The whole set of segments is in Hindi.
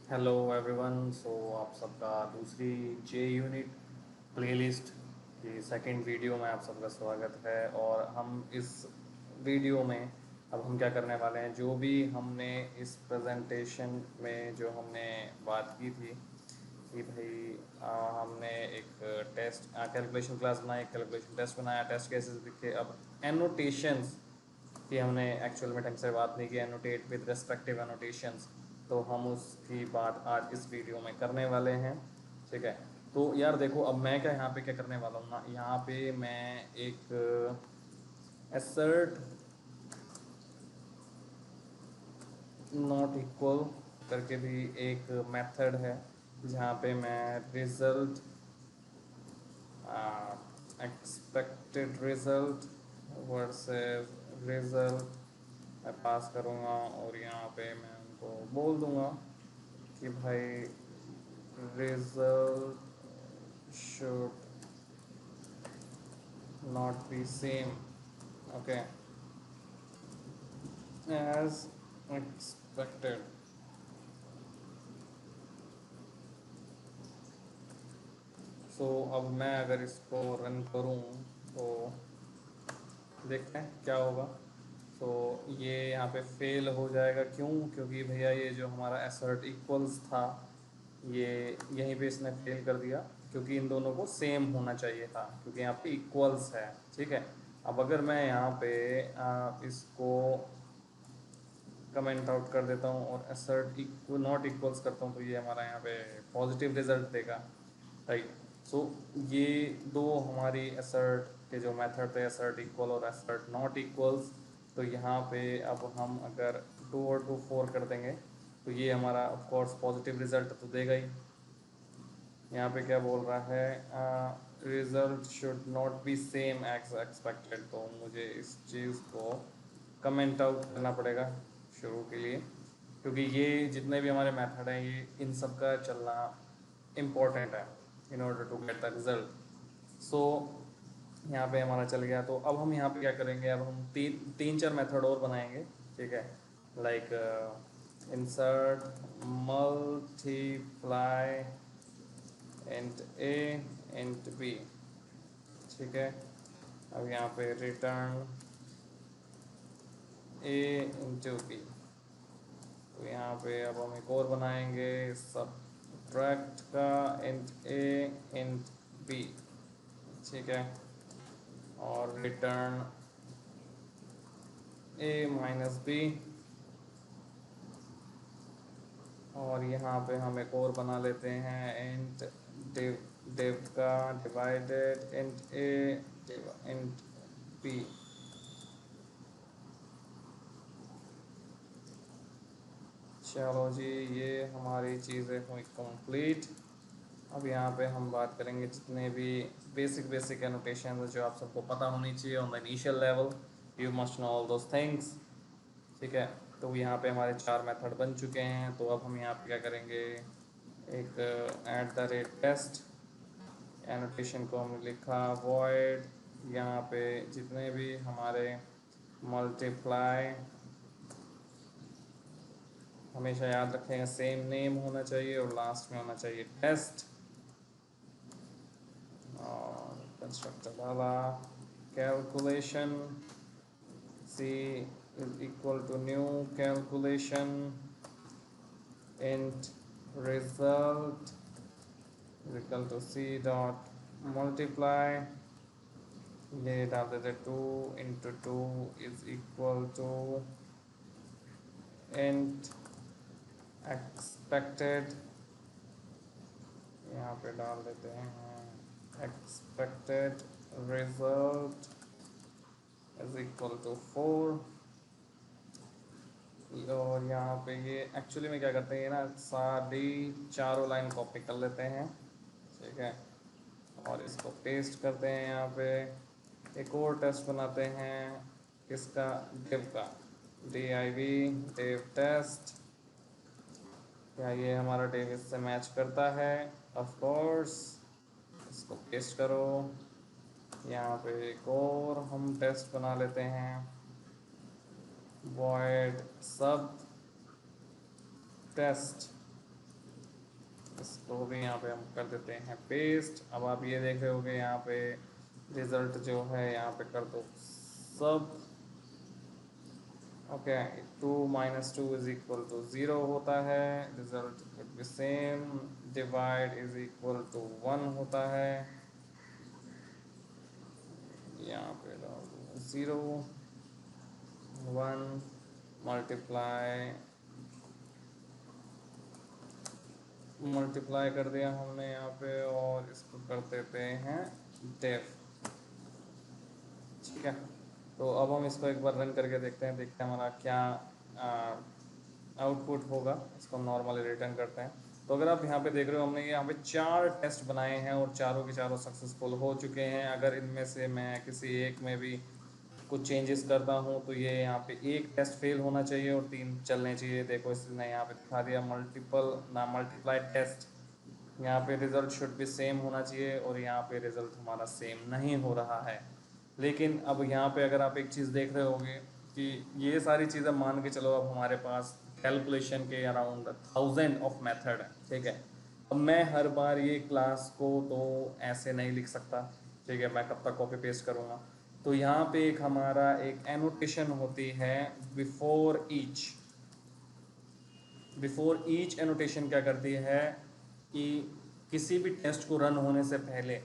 Hello everyone. आप सबका दूसरी जे यूनिट प्लेलिस्ट की सेकंड वीडियो में आप सबका स्वागत है। और हम इस वीडियो में अब हम क्या करने वाले हैं, जो भी हमने इस प्रेजेंटेशन में जो हमने बात की थी कि भाई हमने एक टेस्ट कैलकुलेशन क्लास बनाई, कैलकुलेशन टेस्ट बनाया, टेस्ट केसेस लिखे। अब एनोटेशंस कि हमने एक्चुअल में ढंग से बात नहीं की, एनोटेट विद रेस्पेक्टिव एनोटेशंस, तो हम उसकी बात आज इस वीडियो में करने वाले हैं। ठीक है। तो यार देखो, अब मैं क्या यहाँ पे क्या करने वाला हूँ ना, यहाँ पे मैं एक एसर्ट नॉट इक्वल करके भी एक मेथड है, जहाँ पे मैं result expected result versus result मैं पास करूँगा। और यहाँ पे मैं उनको बोल दूँगा कि भाई result should not be same, okay, as expected. अब मैं अगर इसको रन करूँ तो देखते हैं क्या होगा। ये यहाँ पे फेल हो जाएगा, क्यों? क्योंकि भैया ये जो हमारा एसर्ट इक्वल्स था, ये यहीं पे इसने फेल कर दिया, क्योंकि इन दोनों को सेम होना चाहिए था, क्योंकि यहाँ पे इक्वल्स है। ठीक है। अब अगर मैं यहाँ पे इसको कमेंट आउट कर देता हूँ और एसर्ट इक्वल नॉट इक्वल्स करता हूँ, तो ये हमारा यहाँ पे पॉजिटिव रिजल्ट देगा। राइट। सो ये दो हमारी एसर्ट के जो मेथड थे, एसर्ट इक्वल और एसर्ट नॉट इक्वल्स, तो यहाँ पे अब हम अगर 2 और 2 4 कर देंगे तो ये हमारा ऑफ कोर्स पॉजिटिव रिजल्ट तो देगा ही। यहाँ पे क्या बोल रहा है, result should not be same as expected, तो मुझे इस चीज़ को कमेंट आउट करना पड़ेगा शुरू के लिए, क्योंकि ये जितने भी हमारे मेथड हैं, ये इन सब का चलना इम्पोर्टेंट है in order to get the result. So यहाँ पे हमारा चल गया। तो अब हम यहाँ पे क्या करेंगे, अब हम तीन चार मेथड और बनाएंगे। ठीक है। लाइक इंसर्ट मल्टीप्लाई इंट ए इंट बी। ठीक है। अब यहाँ पे रिटर्न ए इंटू बी। तो यहाँ पे अब हम एक और बनाएंगे, सब्ट्रैक्ट का इंट ए इंट बी। ठीक है। और रिटर्न ए माइनस बी। और यहाँ पे हम एक और बना लेते हैं, इंट डिव डिव का डिवाइडेड इंट ए इंट बी। चलो जी, ये हमारी चीज़ें हुई कंप्लीट। अब यहाँ पे हम बात करेंगे जितने भी बेसिक बेसिक एनोटेशन जो आप सबको पता होनी चाहिए on the initial level. You must know all those things. ठीक है। तो यहाँ पे हमारे 4 मेथड बन चुके हैं। तो अब हम यहाँ पे क्या करेंगे, एक at the rate test annotation को हमने लिखा वॉइड, यहाँ पे जितने भी हमारे मल्टीप्लाई, हमेशा याद रखेंगे सेम नेम होना चाहिए और लास्ट में होना चाहिए टेस्ट। और कंस्ट्रक्टर डाला calculation, C is equal to new calculation int result is equal to C dot multiply. ये डाल देते 2 × 2 is equal to int expected. यहाँ पे डाल देते हैं expected result is equal to 4। और यहाँ पे ये एक्चुअली में क्या करते हैं ना, सारी चारों लाइन कॉपी कर लेते हैं। ठीक है। और इसको पेस्ट करते हैं यहाँ पे। एक और टेस्ट बनाते हैं किसका, डिव का, div div टेस्ट। क्या ये हमारा डिव इससे मैच करता है? Of course. इसको पेस्ट करो। यहाँ पे एक और हम टेस्ट बना लेते हैं, void सब टेस्ट। इसको भी यहाँ पे हम कर देते हैं पेस्ट। अब आप ये देख रहे होगे यहाँ पे रिजल्ट जो है यहाँ पे कर दो सब। ओके, 2 - 2 = 0 होता है, result would be same. Divide is equal to 1 होता है, यहाँ पे डाल दो 0 1 मल्टीप्लाई कर दिया हमने यहाँ पे, और इसको कर देते हैं डेफ। ठीक है, तो अब हम इसको एक बार रन करके देखते हैं हमारा क्या आउटपुट होगा। इसको हम नॉर्मली रिटर्न करते हैं। तो अगर आप यहाँ पे देख रहे हो, हमने यहाँ पे 4 टेस्ट बनाए हैं और चारों के चारों सक्सेसफुल हो चुके हैं। अगर इनमें से मैं किसी एक में भी कुछ चेंजेस करता हूँ तो ये यहाँ पे एक टेस्ट फेल होना चाहिए और 3 चलने चाहिए। देखो इसने यहाँ पे दिखा दिया मल्टीप्लाइड टेस्ट, यहाँ पे रिज़ल्ट शुड बी सेम होना चाहिए और यहाँ पे रिज़ल्ट हमारा सेम नहीं हो रहा है। लेकिन अब यहाँ पे अगर आप एक चीज़ देख रहे होंगे कि ये सारी चीज़ें मान के चलो, अब हमारे पास कैलकुलेशन के अराउंड 1000 ऑफ मेथड है। ठीक है, अब मैं हर बार ये क्लास को तो ऐसे नहीं लिख सकता। ठीक है, मैं कब तक कॉपी पेस्ट करूँगा। तो यहाँ पे एक हमारा एक एनोटेशन होती है बिफोर ईच एनोटेशन क्या करती है कि किसी भी टेस्ट को रन होने से पहले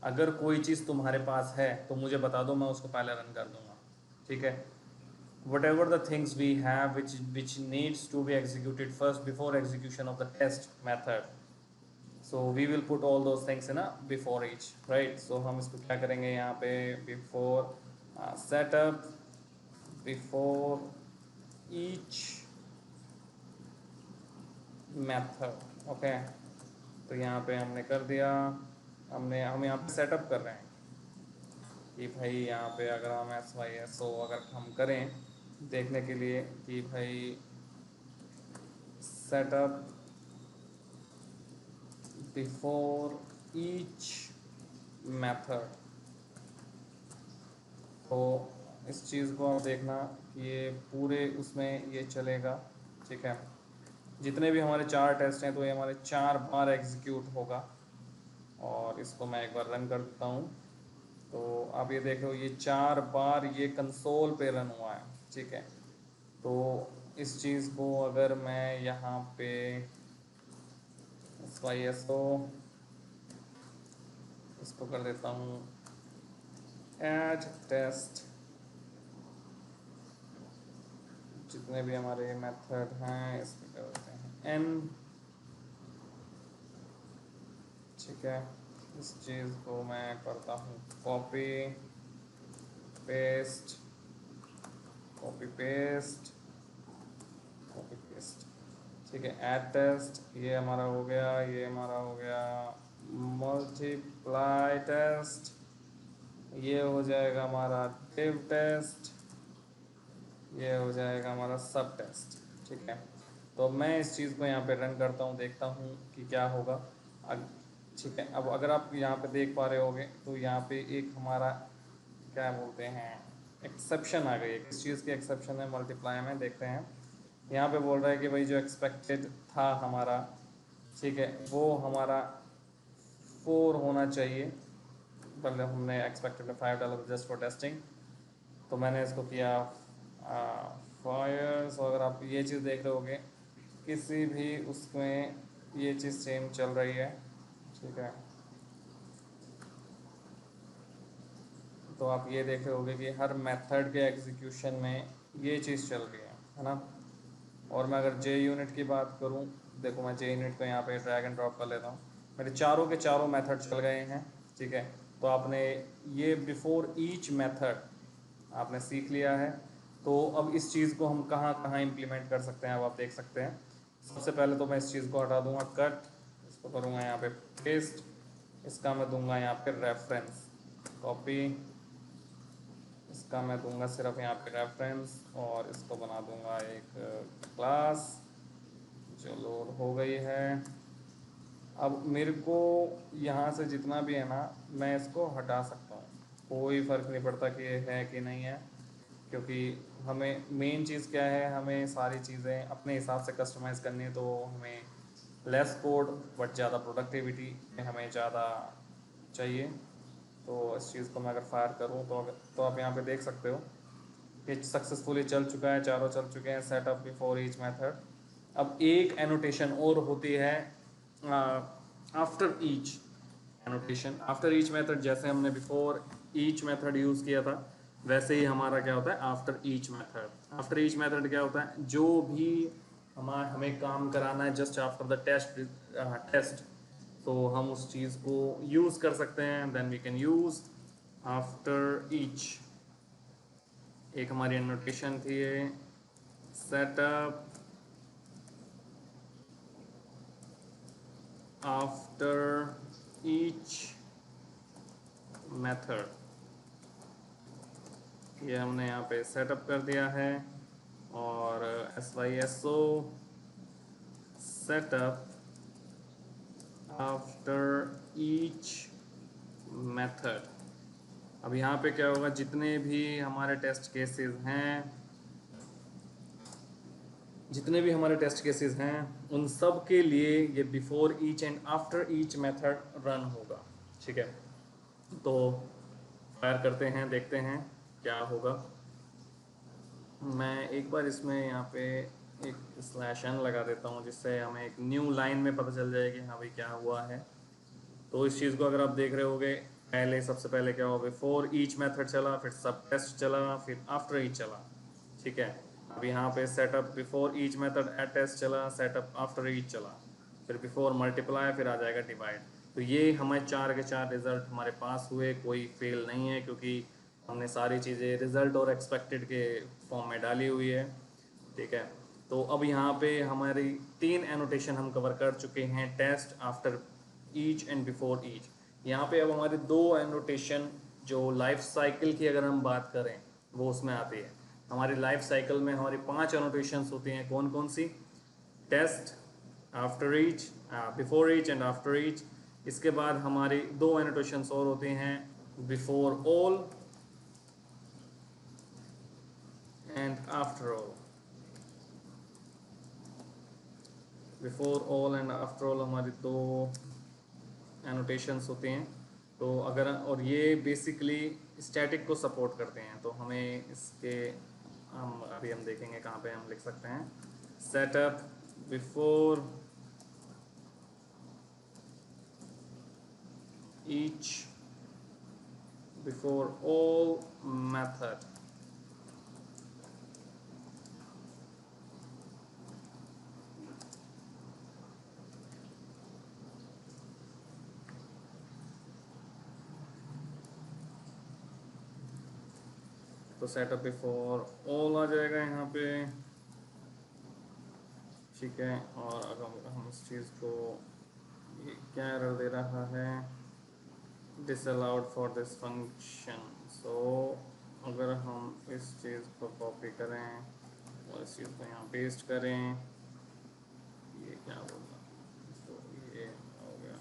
अगर कोई चीज़ तुम्हारे पास है तो मुझे बता दो, मैं उसको पहले रन कर दूंगा। ठीक है, whatever the things we have which needs to be executed first before execution of the test method, so we will put all those things in a before each, right? So हम इसको क्या करेंगे यहाँ पे before setup before each method। Okay, तो यहाँ पे हमने कर दिया, हम यहाँ पे सेटअप कर रहे हैं कि भाई यहाँ पे अगर हम SYSO अगर हम करें देखने के लिए कि भाई सेटअप बिफोर ईच मेथड, तो इस चीज़ को आप देखना कि ये पूरे उसमें ये चलेगा। ठीक है, जितने भी हमारे 4 टेस्ट हैं तो ये हमारे 4 बार एग्जीक्यूट होगा। और इसको मैं एक बार रन कर देता हूँ, तो आप ये देख लो ये 4 बार ये कंसोल पे रन हुआ है। ठीक है, तो इस चीज़ को अगर मैं यहाँ पे SYSO इसको कर देता हूँ ऐड टेस्ट, जितने भी हमारे मेथड हैं इसमें कर देते हैं n। ठीक है, इस चीज़ को मैं करता हूँ copy paste copy paste copy paste. ठीक है, ऐड टेस्ट ये हमारा हो गया, ये हमारा हो गया मल्टीप्लाई टेस्ट, ये हो जाएगा हमारा डिव टेस्ट, ये हो जाएगा हमारा सब टेस्ट। ठीक है, तो मैं इस चीज़ को यहाँ पे रन करता हूँ, देखता हूँ कि क्या होगा। ठीक है, अब अगर आप यहाँ पे देख पा रहे होगे तो यहाँ पे एक हमारा क्या बोलते हैं एक्सेप्शन आ गई है। किस चीज़ की एक्सेप्शन है मल्टीप्लाई में, देखते हैं। यहाँ पे बोल रहा है कि भाई जो एक्सपेक्टेड था हमारा, ठीक है, वो हमारा 4 होना चाहिए। पहले हमने एक्सपेक्टेड में 5 डाला जस्ट फॉर टेस्टिंग, तो मैंने इसको किया फायर। सो अगर आप ये चीज़ देख रहे होगे किसी भी उसमें ये चीज़ सेम चल रही है। ठीक है, तो आप ये देख रहे होगे कि हर मेथड के एग्जीक्यूशन में ये चीज़ चल रही है ना। और मैं अगर जे यूनिट की बात करूँ, देखो मैं जे यूनिट को यहाँ पे ड्रैग एंड ड्रॉप कर लेता हूँ, मेरे चारों के चारों मेथड चल गए हैं। ठीक है, तो आपने ये बिफोर ईच मेथड आपने सीख लिया है। तो अब इस चीज़ को हम कहाँ कहाँ इम्प्लीमेंट कर सकते हैं, अब आप देख सकते हैं। सबसे पहले तो मैं इस चीज़ को हटा दूंगा कट, इसको करूँगा यहाँ पे पेस्ट, इसका मैं दूंगा यहाँ पे रेफरेंस कॉपी, इसका मैं दूंगा सिर्फ यहाँ पे रेफरेंस, और इसको बना दूंगा एक क्लास जो लोड हो गई है। अब मेरे को यहाँ से जितना भी है ना मैं इसको हटा सकता हूँ, कोई फ़र्क नहीं पड़ता कि ये है कि नहीं है, क्योंकि हमें मेन चीज़ क्या है, हमें सारी चीज़ें अपने हिसाब से कस्टमाइज़ करनी है। तो हमें लेस कोड बट ज़्यादा प्रोडक्टिविटी हमें ज़्यादा चाहिए। तो इस चीज़ को मैं अगर फायर करूँ तो आप यहाँ पे देख सकते हो कि सक्सेसफुली चल चुका है, चारों चल चुके हैं सेटअप बिफोर ईच मेथड। अब एक एनोटेशन और होती है after each annotation. After each method जैसे हमने बिफोर ईच मेथड यूज़ किया था, वैसे ही हमारा क्या होता है after each method. After each method क्या होता है, जो भी हमें काम कराना है जस्ट आफ्टर द टेस्ट, तो हम उस चीज़ को यूज़ कर सकते हैं। Then we can use after each. एक हमारी नोटेशन थी ये, सेटअप आफ्टर ईच मेथड, ये हमने यहाँ पे सेटअप कर दिया है। और SYSO setup after each method. अब यहाँ पे क्या होगा, जितने भी हमारे टेस्ट केसेस हैं, जितने भी हमारे टेस्ट केसेस हैं उन सब के लिए ये before each and after each method run होगा। ठीक है, तो फायर करते हैं, देखते हैं क्या होगा। मैं एक बार इसमें यहाँ पे एक /n लगा देता हूँ, जिससे हमें एक न्यू लाइन में पता चल जाए कि हाँ भाई क्या हुआ है। तो इस चीज़ को अगर आप देख रहे होगे, पहले सबसे पहले क्या होगा, बिफोर ईच मेथड चला, फिर सब टेस्ट चला, फिर आफ्टर ईच चला। ठीक है, अब यहाँ पे setup before each method at test चला, सेटअप आफ्टर ईच चला, फिर बिफोर मल्टीप्लाई, फिर आ जाएगा डिवाइड। तो ये हमें 4 के 4 रिजल्ट हमारे पास हुए, कोई फेल नहीं है, क्योंकि हमने सारी चीज़ें रिजल्ट और एक्सपेक्टेड के फॉर्म में डाली हुई है। ठीक है, तो अब यहाँ पे हमारी 3 एनोटेशन हम कवर कर चुके हैं, test, after each and before each. यहाँ पे अब हमारे 2 एनोटेशन जो लाइफ साइकिल की अगर हम बात करें वो उसमें आती है। हमारी लाइफ साइकिल में हमारी 5 एनोटेशंस होती हैं, कौन कौन सी, test, after each, before each and after each. इसके बाद हमारी 2 एनोटेशंस और होती हैं, before all and after all. Before all and after all हमारी 2 एनोटेशंस होते हैं। तो अगर, और ये बेसिकली स्टैटिक को सपोर्ट करते हैं, तो हमें इसके हम देखेंगे कहाँ पे हम लिख सकते हैं, setup before each before all method. तो सेटअप बिफोर ऑल आ जाएगा यहाँ पे। ठीक है, और अगर हम इस चीज़ को, ये क्या एरर दे रहा है, disallowed for this function। सो अगर हम इस चीज़ को कॉपी करें और इस चीज़ को यहाँ पेस्ट करें, ये क्या होगा, तो ये हो गया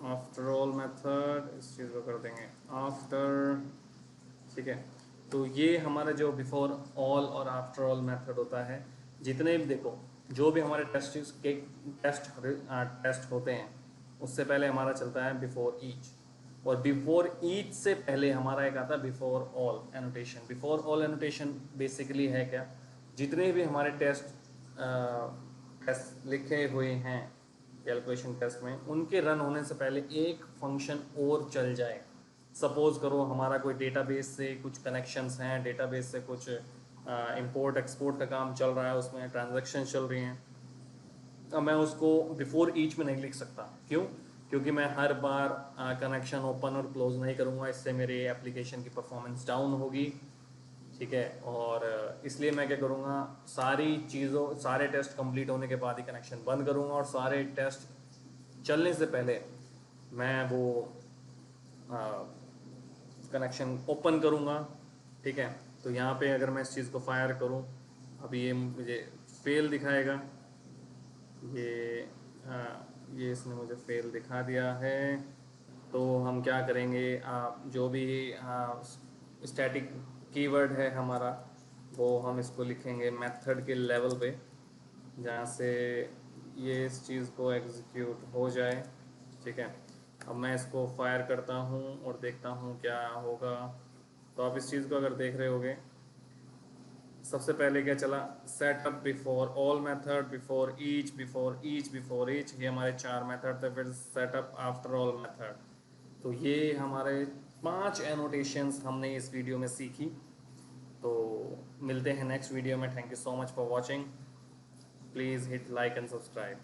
आफ्टर ऑल मेथड, इस चीज़ को कर देंगे आफ्टर। ठीक है, तो ये हमारा जो बिफोर ऑल और आफ्टर ऑल मेथड होता है, जितने भी देखो जो भी हमारे टेस्ट होते हैं, उससे पहले हमारा चलता है बिफोर ईच, और बिफोर ईच से पहले हमारा एक आता है before all annotation. Before all annotation basically है क्या, जितने भी हमारे टेस्ट लिखे हुए हैं कैलकुलेशन टेस्ट में, उनके रन होने से पहले एक फंक्शन और चल जाए। सपोज करो हमारा कोई डेटाबेस से कुछ कनेक्शंस हैं, डेटाबेस से कुछ इंपोर्ट एक्सपोर्ट का काम चल रहा है, उसमें ट्रांजैक्शन चल रही हैं। अब मैं उसको बिफोर ईच में नहीं लिख सकता, क्यों, क्योंकि मैं हर बार कनेक्शन ओपन और क्लोज नहीं करूँगा, इससे मेरे एप्लीकेशन की परफॉर्मेंस डाउन होगी। ठीक है, और इसलिए मैं क्या करूँगा, सारी चीज़ों, सारे टेस्ट कंप्लीट होने के बाद ही कनेक्शन बंद करूँगा, और सारे टेस्ट चलने से पहले मैं वो कनेक्शन ओपन करूँगा। ठीक है, तो यहाँ पे अगर मैं इस चीज़ को फायर करूँ, अभी ये मुझे फेल दिखाएगा, ये ये इसने मुझे फेल दिखा दिया है। तो हम क्या करेंगे, जो भी स्टैटिक कीवर्ड है हमारा, वो हम इसको लिखेंगे मेथड के लेवल पे, जहाँ से ये इस चीज़ को एग्जीक्यूट हो जाए। ठीक है, अब मैं इसको फायर करता हूँ और देखता हूँ क्या होगा। तो आप इस चीज़ को अगर देख रहे होगे, सबसे पहले क्या चला, setup before all method, before each, before each, before each, ये हमारे 4 मेथड थे। फिर सेटअप आफ्टर ऑल मेथड। तो ये हमारे 5 एनोटेशंस हमने इस वीडियो में सीखी। तो मिलते हैं नेक्स्ट वीडियो में। Thank you so much for watching. Please hit like and subscribe.